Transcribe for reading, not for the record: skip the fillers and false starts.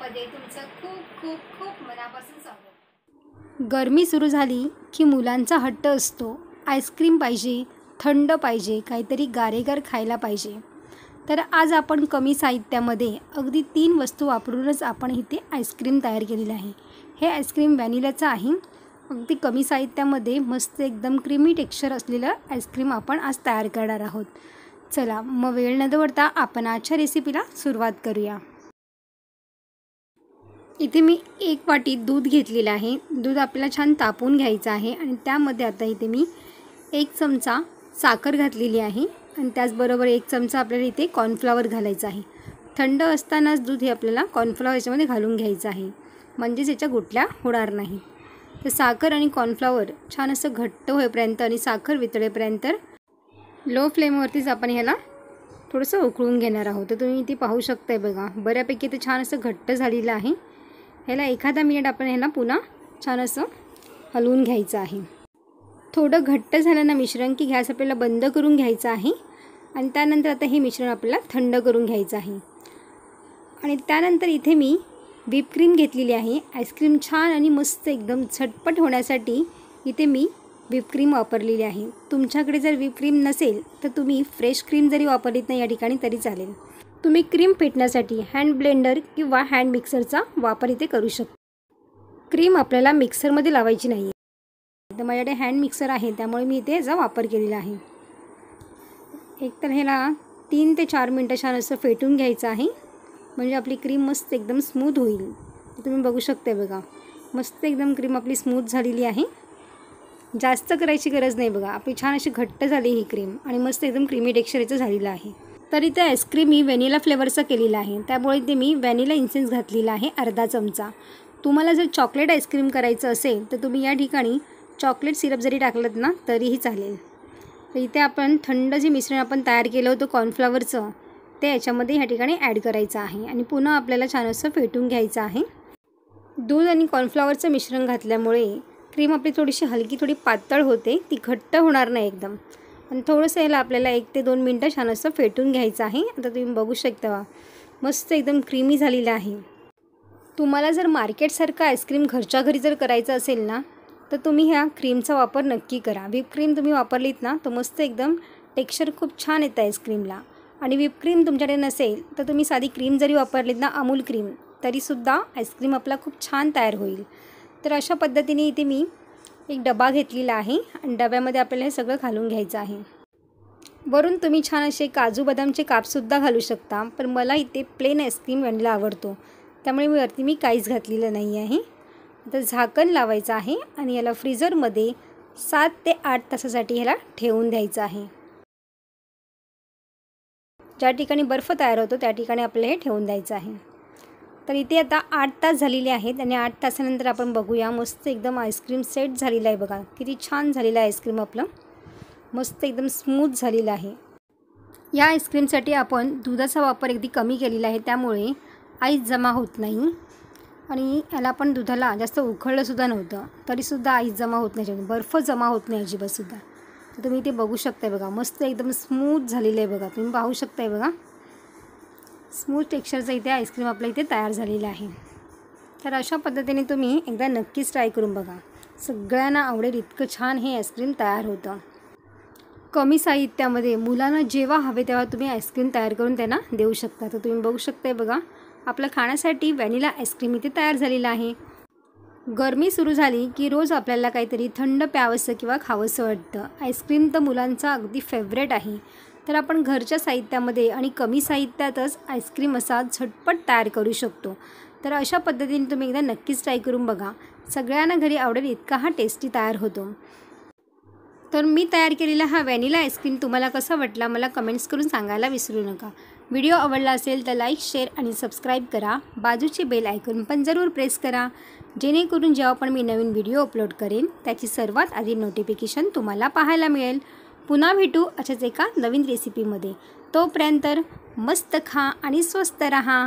रेसिपीमध्ये तुमचं खूप खूप खूप मनापासून स्वागत। गरमी सुरू झाली की मुलांचा हट्ट असतो, आईस्क्रीम पाहिजे, थंड पाहिजे, काहीतरी गारेगार खायला पाहिजे। तर आज आपण कमी साहित्यामध्ये अगदी 3 वस्तू वापरूनच आपण इथे आईस्क्रीम तयार केलेलं आहे। हे आईस्क्रीम व्हॅनिलाचं आहे। अगदी कमी साहित्यामध्ये मस्त एकदम क्रीमी टेक्स्चर असलेलं आईस्क्रीम आपण आज तयार करणार आहोत। चला मग वेळ न दवडता आपण आजच्या रेसिपीला सुरुवात करूया। इथे मी 1 वाटी दूध घेतलेलं आहे। दूध आपल्याला छान तापवून घ्यायचं आहे आणि त्यामध्ये आता इथे मी 1 चमचा साखर घातलेली आहे आणि त्याचबरोबर 1 चमचा आपल्याला इथे कॉर्नफ्लॉवर घालायचं आहे। थंड असतानाच दूध हे आपल्याला कॉर्नफ्लॉवर याच्यामध्ये घालून घ्यायचं आहे, म्हणजे याच्या गुठल्या होणार नाही। तर साखर आणि कॉर्नफ्लॉवर छान असं घट्ट होईपर्यंत आणि साखर वितळेपर्यंत लो फ्लेमवरतीच आपण ह्याला थोडंसं उकळून घेणार आहोत। तर तुम्ही इथे पाहू शकताय बघा, बऱ्यापैकी ते छान असं घट्ट झालेलं आहे। ह्याला एखादा मिनिट आपण ह्याला पुन्हा छान असं हलवून घ्यायचं आहे। थोडं घट्ट झालं ना मिश्रण की गॅस आपल्याला बंद करून घ्यायचा आहे आणि त्यानंतर आता हे मिश्रण आपल्याला थंड करून घ्यायचं आहे। आणि त्यानंतर इथे मी व्हिप क्रीम घेतलेली आहे। आईस्क्रीम छान आणि मस्त एकदम झटपट होण्यासाठी इथे मी व्हिप क्रीम वापरलेली आहे। तुमच्याकडे जर व्हिप क्रीम नसेल तर तुम्ही फ्रेश क्रीम जरी वापरलीत ना या ठिकाणी तरी चालेल। तुम्ही क्रीम फेटण्यासाठी हँड ब्लेंडर किंवा हँड मिक्सरचा वापर इथे करू शकता। क्रीम आपल्याला मिक्सरमध्ये लावायची नाही आहे, तर माझ्याकडे हँड मिक्सर आहे त्यामुळे मी इथे याचा वापर केलेला आहे। एकतर ह्याला 3 ते 4 मिनटं छान असं फेटून घ्यायचं आहे, म्हणजे आपली क्रीम मस्त एकदम स्मूथ होईल। तुम्ही बघू शकता बघा, मस्त एकदम क्रीम आपली स्मूथ झालेली आहे। जास्त करायची गरज नाही बघा, आपली छान अशी घट्ट झाली ही क्रीम आणि मस्त एकदम क्रीमी टेक्स्चरचं झालेलं आहे। तर इथे आईस्क्रीम मी व्हॅनिला फ्लेवरचा केलेला आहे, त्यामुळे इथे मी व्हॅनिला इन्सेन्स घातलेला आहे अर्धा चमचा। तुम्हाला जर चॉकलेट आईस्क्रीम करायचं असेल तर तुम्ही या ठिकाणी चॉकलेट सिरप जरी टाकलंत ना तरीही चालेल। तर इथे आपण थंड जे मिश्रण आपण तयार केलं होतं कॉर्नफ्लॉवरचं ते याच्यामध्ये ह्या ठिकाणी ॲड करायचं आहे आणि पुन्हा आपल्याला छान असं फेटून घ्यायचं आहे। दूध आणि कॉर्नफ्लॉवरचं मिश्रण घातल्यामुळे क्रीम आपली थोडीशी हलकी थोडी पातळ होते, ती घट्ट होणार नाही एकदम। आणि थोडंसं याला आपल्याला 1 ते 2 मिनटं छान असं फेटून घ्यायचं आहे। आता तुम्ही बघू शकता मस्त एकदम क्रीमी झालेलं आहे। तुम्हाला जर मार्केटसारखं आईस्क्रीम घरच्या घरी जर करायचं असेल ना तर तुम्ही ह्या क्रीमचा वापर नक्की करा। व्हिप क्रीम तुम्ही वापरलीत ना तर मस्त एकदम टेक्स्चर खूप छान येतं आईस्क्रीमला। आणि व्हिप क्रीम तुमच्याकडे नसेल तर तुम्ही साधी क्रीम जरी वापरलीत ना अमूल क्रीम तरीसुद्धा आईस्क्रीम आपला खूप छान तयार होईल। तर अशा पद्धतीने इथे मी एक डबा घेतलेला आहे आणि डब्यामध्ये आपल्याला हे सगळं घालून घ्यायचं आहे। वरून तुम्ही छान असे काजू बदामचे कापसुद्धा घालू शकता, पण मला इथे प्लेन आईस्क्रीम व्हॅनिला आवडतो त्यामुळे वरती मी काहीच घातलेलं नाही आहे। आता झाकण लावायचं आहे आणि याला फ्रीजरमध्ये 7 ते 8 तासासाठी ह्याला ठेवून द्यायचं आहे। ज्या ठिकाणी बर्फ तयार होतो त्या ठिकाणी आपल्याला हे ठेवून द्यायचं आहे। तर इथे आता 8 तास झालेले आहेत आणि 8 तासानंतर आपण बघूया मस्त एकदम आईस्क्रीम सेट झालेलं आहे बघा, किती छान झालेलं आहे आईस्क्रीम आपलं, मस्त एकदम स्मूथ झालेलं आहे। या आईस्क्रीमसाठी आपण दुधाचा वापर अगदी कमी केलेला आहे, त्यामुळे आईस जमा होत नाही आणि याला पण दुधाला जास्त उकळलंसुद्धा नव्हतं तरीसुद्धा आईस जमा होत नाही, बर्फ जमा होत नाही अजिबातसुद्धा। तर तुम्ही इथे बघू शकताय बघा, मस्त एकदम स्मूथ झालेलं आहे बघा, तुम्ही पाहू शकताय बघा स्मूथ टेक्स्चरचं इथे आईस्क्रीम आपल्या इथे तयार झालेलं आहे। तर अशा पद्धतीने तुम्ही एकदा नक्कीच ट्राय करून बघा, सगळ्यांना आवडेल इतकं छान हे आईस्क्रीम तयार होतं। कमी साहित्यामध्ये मुलांना जेव्हा हवे तेव्हा तुम्ही आईस्क्रीम तयार करून त्यांना देऊ शकता। तर तुम्ही बघू शकताय बघा, आपलं खाण्यासाठी व्हॅनिला आईस्क्रीम इथे तयार झालेलं आहे। गरमी सुरू झाली की रोज आपल्याला काहीतरी थंड प्यावंसं किंवा खावंसं वाटतं। आईस्क्रीम तर मुलांचा अगदी फेवरेट आहे, तर आपण घरच्या साहित्यामध्ये आणि कमी साहित्यातच आईस्क्रीम असा झटपट तयार करू शकतो। तर अशा पद्धतीने तुम्ही एकदा नक्कीच ट्राय करून बघा, सगळ्यांना घरी आवडेल इतका हा टेस्टी तयार होतो। तर मी तयार केलेला हा व्हॅनिला आईस्क्रीम तुम्हाला कसा वाटला मला कमेंट्स करून सांगायला विसरू नका। व्हिडिओ आवडला असेल तर लाईक, शेअर आणि सबस्क्राईब करा। बाजूची बेल आयकॉन पण जरूर प्रेस करा, जेणेकरून जेव्हा पण मी नवीन व्हिडिओ अपलोड करेन त्याची सर्वात आधी नोटिफिकेशन तुम्हाला पाहायला मिळेल। पुन्हा भेटू अशाच एका नवीन रेसिपीमध्ये, तोपर्यंत मस्त खा आणि स्वस्त रहा।